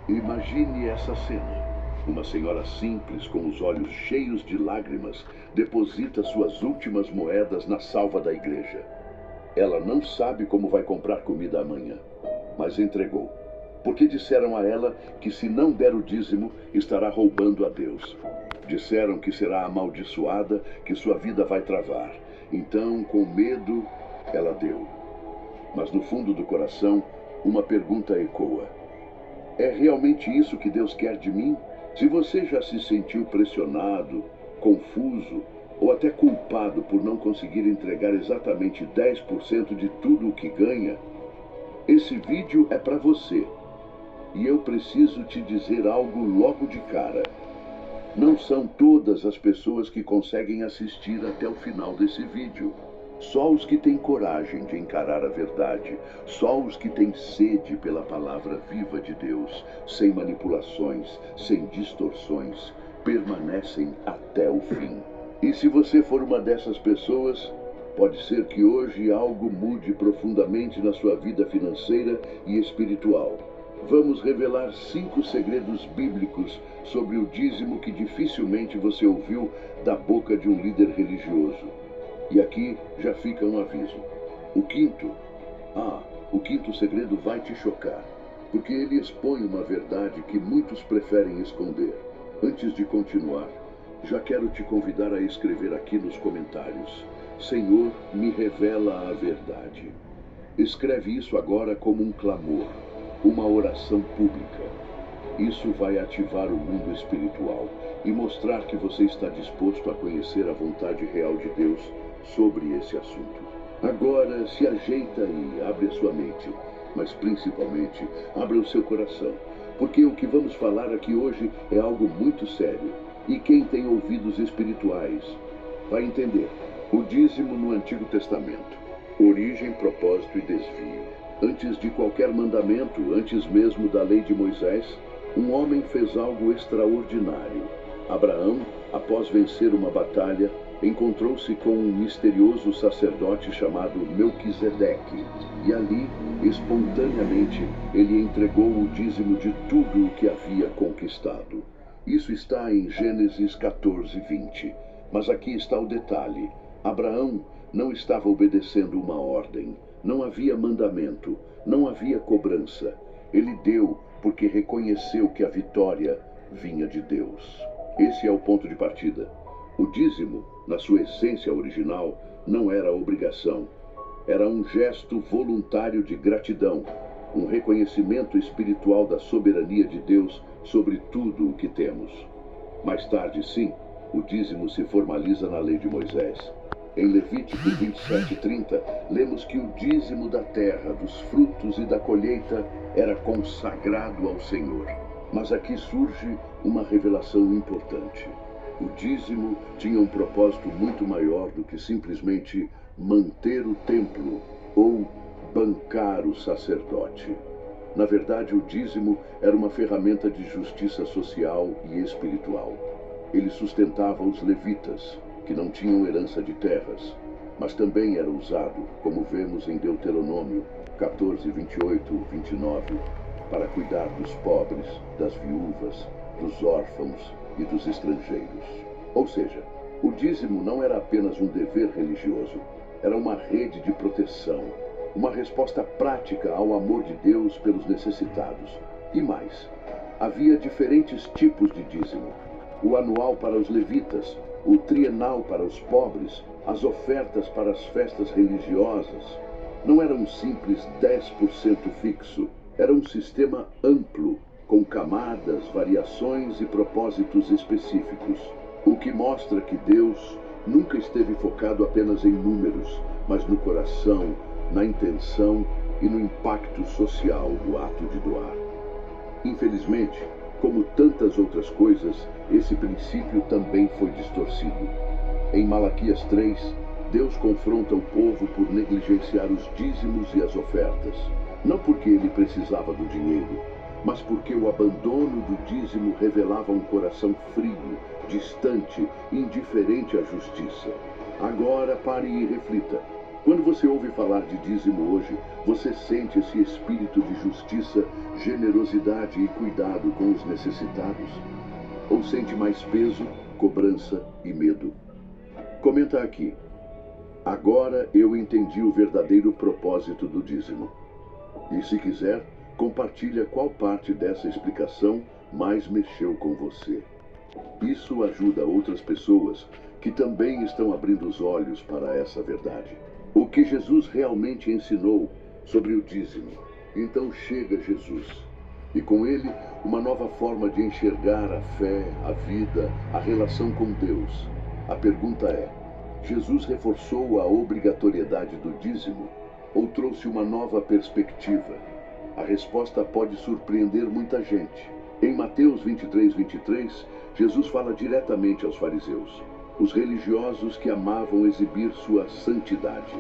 Imagine essa cena. Uma senhora simples, com os olhos cheios de lágrimas, deposita suas últimas moedas na salva da igreja. Ela não sabe como vai comprar comida amanhã, mas entregou. Porque disseram a ela que se não der o dízimo, estará roubando a Deus. Disseram que será amaldiçoada, que sua vida vai travar. Então, com medo, ela deu. Mas no fundo do coração, uma pergunta ecoa: é realmente isso que Deus quer de mim? Se você já se sentiu pressionado, confuso ou até culpado por não conseguir entregar exatamente 10% de tudo o que ganha, esse vídeo é para você. E eu preciso te dizer algo logo de cara. Não são todas as pessoas que conseguem assistir até o final desse vídeo. Só os que têm coragem de encarar a verdade, só os que têm sede pela palavra viva de Deus, sem manipulações, sem distorções, permanecem até o fim. E se você for uma dessas pessoas, pode ser que hoje algo mude profundamente na sua vida financeira e espiritual. Vamos revelar 5 segredos bíblicos sobre o dízimo que dificilmente você ouviu da boca de um líder religioso. E aqui já fica um aviso. O quinto segredo vai te chocar, porque ele expõe uma verdade que muitos preferem esconder. Antes de continuar, já quero te convidar a escrever aqui nos comentários: Senhor, me revela a verdade. Escreve isso agora como um clamor, uma oração pública. Isso vai ativar o mundo espiritual e mostrar que você está disposto a conhecer a vontade real de Deus sobre esse assunto. Agora se ajeita e abre a sua mente, mas principalmente abra o seu coração, porque o que vamos falar aqui hoje é algo muito sério. E quem tem ouvidos espirituais vai entender. O dízimo no Antigo Testamento: origem, propósito e desvio. Antes de qualquer mandamento, antes mesmo da lei de Moisés, um homem fez algo extraordinário. Abraão, após vencer uma batalha, encontrou-se com um misterioso sacerdote chamado Melquisedeque. E ali, espontaneamente, ele entregou o dízimo de tudo o que havia conquistado. Isso está em Gênesis 14:20. Mas aqui está o detalhe: Abraão não estava obedecendo uma ordem. Não havia mandamento, não havia cobrança. Ele deu porque reconheceu que a vitória vinha de Deus. Esse é o ponto de partida. O dízimo, na sua essência original, não era obrigação. Era um gesto voluntário de gratidão, um reconhecimento espiritual da soberania de Deus sobre tudo o que temos. Mais tarde, sim, o dízimo se formaliza na lei de Moisés. Em Levítico 27:30, lemos que o dízimo da terra, dos frutos e da colheita era consagrado ao Senhor. Mas aqui surge uma revelação importante. O dízimo tinha um propósito muito maior do que simplesmente manter o templo ou bancar o sacerdote. Na verdade, o dízimo era uma ferramenta de justiça social e espiritual. Ele sustentava os levitas, que não tinham herança de terras, mas também era usado, como vemos em Deuteronômio 14:28-29, para cuidar dos pobres, das viúvas, dos órfãos e dos estrangeiros. Ou seja, o dízimo não era apenas um dever religioso, era uma rede de proteção, uma resposta prática ao amor de Deus pelos necessitados. E mais, havia diferentes tipos de dízimo: o anual para os levitas, o trienal para os pobres, as ofertas para as festas religiosas. Não era um simples 10% fixo, era um sistema amplo, com camadas, variações e propósitos específicos. O que mostra que Deus nunca esteve focado apenas em números, mas no coração, na intenção e no impacto social do ato de doar. Infelizmente, como tantas outras coisas, esse princípio também foi distorcido. Em Malaquias 3, Deus confronta o povo por negligenciar os dízimos e as ofertas. Não porque ele precisava do dinheiro, mas porque o abandono do dízimo revelava um coração frio, distante, indiferente à justiça. Agora pare e reflita. Quando você ouve falar de dízimo hoje, você sente esse espírito de justiça, generosidade e cuidado com os necessitados? Ou sente mais peso, cobrança e medo? Comenta aqui. Agora eu entendi o verdadeiro propósito do dízimo. E se quiser, compartilha qual parte dessa explicação mais mexeu com você. Isso ajuda outras pessoas que também estão abrindo os olhos para essa verdade. O que Jesus realmente ensinou sobre o dízimo. Então chega Jesus. E com ele, uma nova forma de enxergar a fé, a vida, a relação com Deus. A pergunta é: Jesus reforçou a obrigatoriedade do dízimo ou trouxe uma nova perspectiva? A resposta pode surpreender muita gente. Em Mateus 23, Jesus fala diretamente aos fariseus, os religiosos que amavam exibir sua santidade.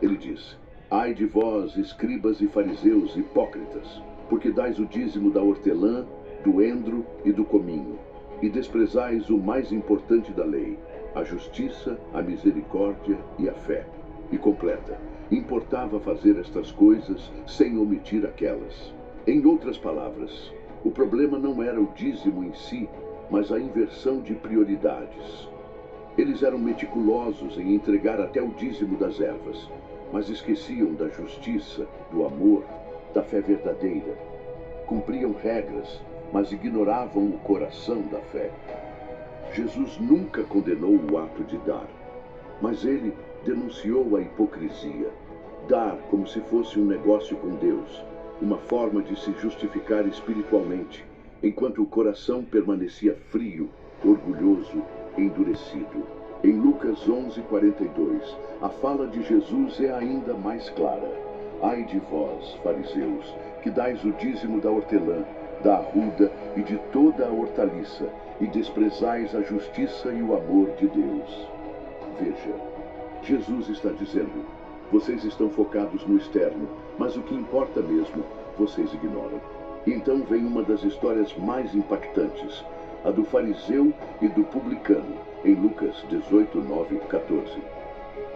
Ele diz: ai de vós, escribas e fariseus hipócritas, porque dais o dízimo da hortelã, do endro e do cominho, e desprezais o mais importante da lei, a justiça, a misericórdia e a fé. E completa: importava fazer estas coisas sem omitir aquelas. Em outras palavras, o problema não era o dízimo em si, mas a inversão de prioridades. Eles eram meticulosos em entregar até o dízimo das ervas, mas esqueciam da justiça, do amor, da fé verdadeira. Cumpriam regras, mas ignoravam o coração da fé. Jesus nunca condenou o ato de dar, mas ele denunciou a hipocrisia. Dar como se fosse um negócio com Deus, uma forma de se justificar espiritualmente, enquanto o coração permanecia frio, orgulhoso, endurecido. Em Lucas 11:42, a fala de Jesus é ainda mais clara. Ai de vós, fariseus, que dais o dízimo da hortelã, da arruda e de toda a hortaliça, e desprezais a justiça e o amor de Deus. Veja, Jesus está dizendo: vocês estão focados no externo, mas o que importa mesmo, vocês ignoram. Então vem uma das histórias mais impactantes, a do fariseu e do publicano, em Lucas 18:9-14.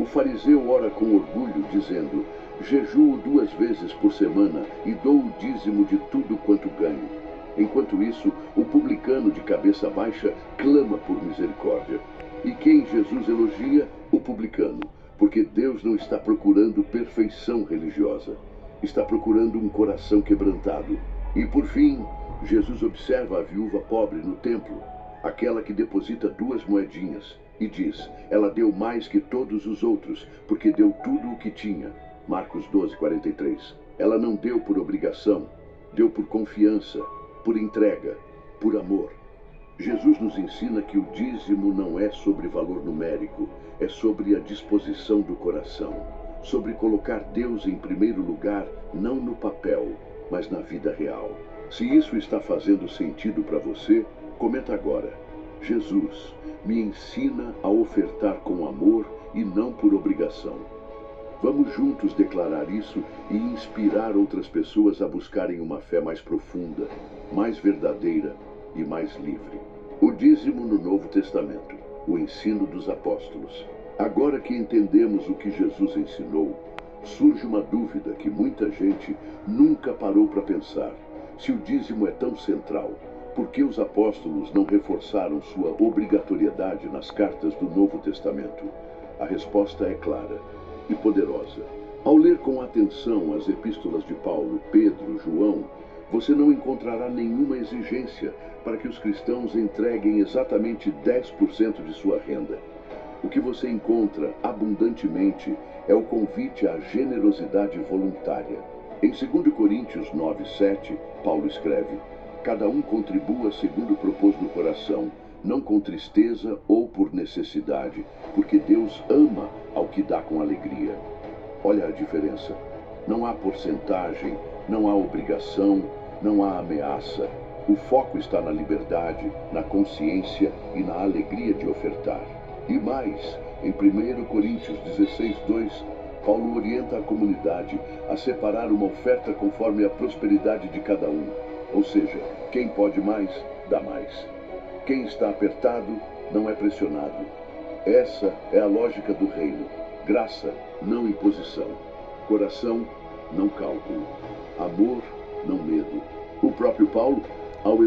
O fariseu ora com orgulho, dizendo: jejuo 2 vezes por semana e dou o dízimo de tudo quanto ganho. Enquanto isso, o publicano de cabeça baixa clama por misericórdia. E quem Jesus elogia? O publicano, porque Deus não está procurando perfeição religiosa, está procurando um coração quebrantado. E por fim, Jesus observa a viúva pobre no templo, aquela que deposita 2 moedinhas, e diz: ela deu mais que todos os outros, porque deu tudo o que tinha. Marcos 12:43. Ela não deu por obrigação, deu por confiança, por entrega, por amor. Jesus nos ensina que o dízimo não é sobre valor numérico, é sobre a disposição do coração, sobre colocar Deus em primeiro lugar, não no papel, mas na vida real. Se isso está fazendo sentido para você, comenta agora: Jesus, me ensina a ofertar com amor e não por obrigação. Vamos juntos declarar isso e inspirar outras pessoas a buscarem uma fé mais profunda, mais verdadeira e mais livre. O dízimo no Novo Testamento, o ensino dos apóstolos. Agora que entendemos o que Jesus ensinou, surge uma dúvida que muita gente nunca parou para pensar. Se o dízimo é tão central, por que os apóstolos não reforçaram sua obrigatoriedade nas cartas do Novo Testamento? A resposta é clara e poderosa. Ao ler com atenção as epístolas de Paulo, Pedro, João, você não encontrará nenhuma exigência para que os cristãos entreguem exatamente 10% de sua renda. O que você encontra abundantemente é o convite à generosidade voluntária. Em 2 Coríntios 9:7, Paulo escreve: cada um contribua segundo propôs no coração, não com tristeza ou por necessidade, porque Deus ama ao que dá com alegria. Olha a diferença. Não há porcentagem, não há obrigação, não há ameaça. O foco está na liberdade, na consciência e na alegria de ofertar. E mais, em 1 Coríntios 16:2, Paulo orienta a comunidade a separar uma oferta conforme a prosperidade de cada um. Ou seja, quem pode mais, dá mais. Quem está apertado, não é pressionado. Essa é a lógica do reino. Graça não imposição. Coração, não cálculo. Amor, não medo. O próprio Paulo, ao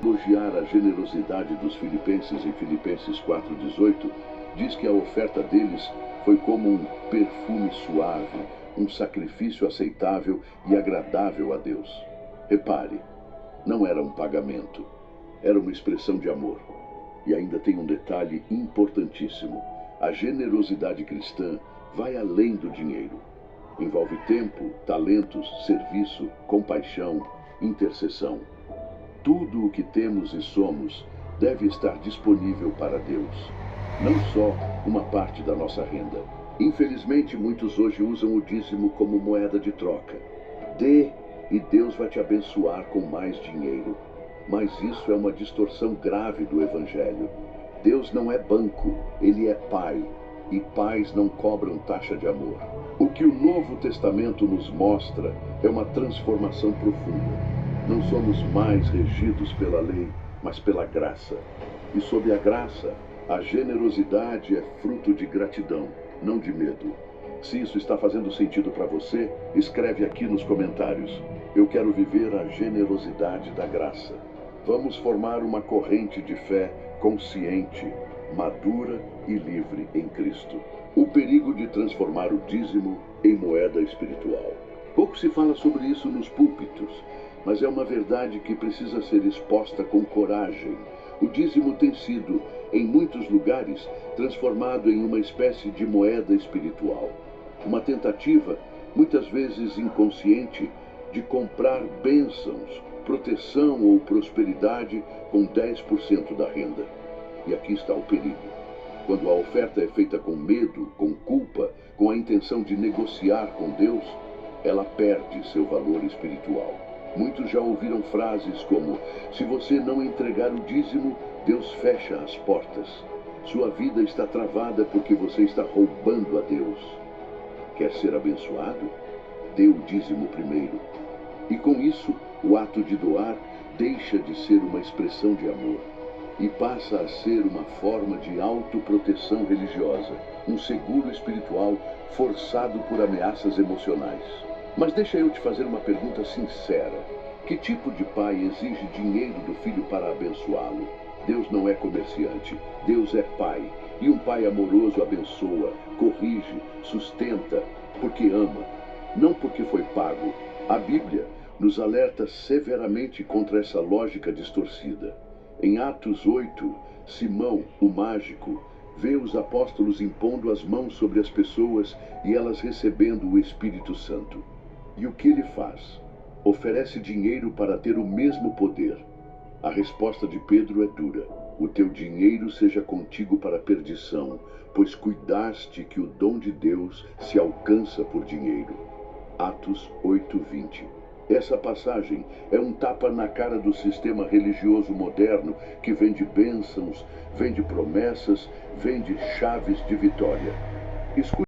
elogiar a generosidade dos filipenses em Filipenses 4,18, diz que a oferta deles foi como um perfume suave, um sacrifício aceitável e agradável a Deus. Repare, não era um pagamento, era uma expressão de amor. E ainda tem um detalhe importantíssimo: a generosidade cristã vai além do dinheiro. Envolve tempo, talentos, serviço, compaixão, intercessão. Tudo o que temos e somos deve estar disponível para Deus, não só uma parte da nossa renda. Infelizmente, muitos hoje usam o dízimo como moeda de troca. Dê e Deus vai te abençoar com mais dinheiro. Mas isso é uma distorção grave do Evangelho. Deus não é banco, Ele é Pai, e pais não cobram taxa de amor. O que o Novo Testamento nos mostra é uma transformação profunda. Não somos mais regidos pela lei, mas pela graça. E sob a graça, a generosidade é fruto de gratidão, não de medo. Se isso está fazendo sentido para você, escreve aqui nos comentários. Eu quero viver a generosidade da graça. Vamos formar uma corrente de fé consciente, madura e livre em Cristo. O perigo de transformar o dízimo em moeda espiritual. Pouco se fala sobre isso nos púlpitos, mas é uma verdade que precisa ser exposta com coragem. O dízimo tem sido, em muitos lugares, transformado em uma espécie de moeda espiritual. Uma tentativa, muitas vezes inconsciente, de comprar bênçãos, proteção ou prosperidade com 10% da renda. E aqui está o perigo. Quando a oferta é feita com medo, com culpa, com a intenção de negociar com Deus, ela perde seu valor espiritual. Muitos já ouviram frases como: se você não entregar o dízimo, Deus fecha as portas. Sua vida está travada porque você está roubando a Deus. Quer ser abençoado? Dê o dízimo primeiro. E com isso, o ato de doar deixa de ser uma expressão de amor e passa a ser uma forma de autoproteção religiosa, um seguro espiritual forçado por ameaças emocionais. Mas deixa eu te fazer uma pergunta sincera. Que tipo de pai exige dinheiro do filho para abençoá-lo? Deus não é comerciante, Deus é pai. E um pai amoroso abençoa, corrige, sustenta, porque ama, não porque foi pago. A Bíblia nos alerta severamente contra essa lógica distorcida. Em Atos 8, Simão, o mágico, vê os apóstolos impondo as mãos sobre as pessoas e elas recebendo o Espírito Santo. E o que ele faz? Oferece dinheiro para ter o mesmo poder. A resposta de Pedro é dura: o teu dinheiro seja contigo para a perdição, pois cuidaste que o dom de Deus se alcança por dinheiro. Atos 8:20. Essa passagem é um tapa na cara do sistema religioso moderno que vende bênçãos, vende promessas, vende chaves de vitória. Escute